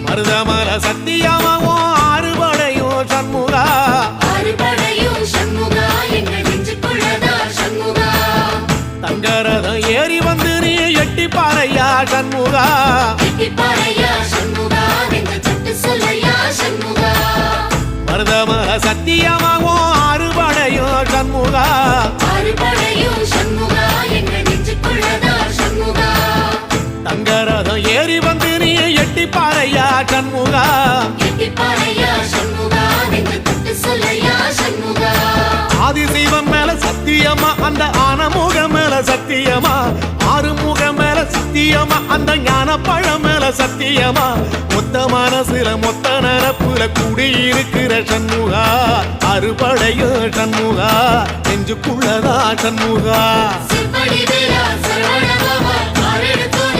மருதமல சத்தியமாவும் ஆறுபடையும் சண்முகா ஆறுபடையும் சண்முகா எங்க நெஞ்சுக்குள்ளதா சண்முகா தங்கரதம் ஏறி வந்து நீ எட்டி பாறையா சண்முகா எட்டி பாறையா சண்முகா எங்க சட்டு சொல்லையா சண்முகா மருதமல சத்தியமாவும் ஆறுபடையும் சண்முகா ஆறுபடையும் சண்முகா எங்க நெஞ்சுக்குள்ளதா சண்முகா தங்கரதம் ஏறி வந்து நீ எட்டி பாறையா சண்முகா எட்டி பாறையா சண்முகா எங்க சட்டு சொல்லையா சண்முகா ஆதிசைவம் மேல சத்தியமா அந்த ஆனமுக மேல சத்தியமா ஆறுமுக மேல சத்தியமா அந்த ஞான பழம் மேல சத்தியமா மொத்த மனசுல மொத்த நரப்புல குடியிருக்கிற சண்முகா அறுபடையோ சண்முகா நெஞ்சுக்குள்ளதா சண்முகா சிற்படி வேலா சரவண பவா ஆரெடுத்தோட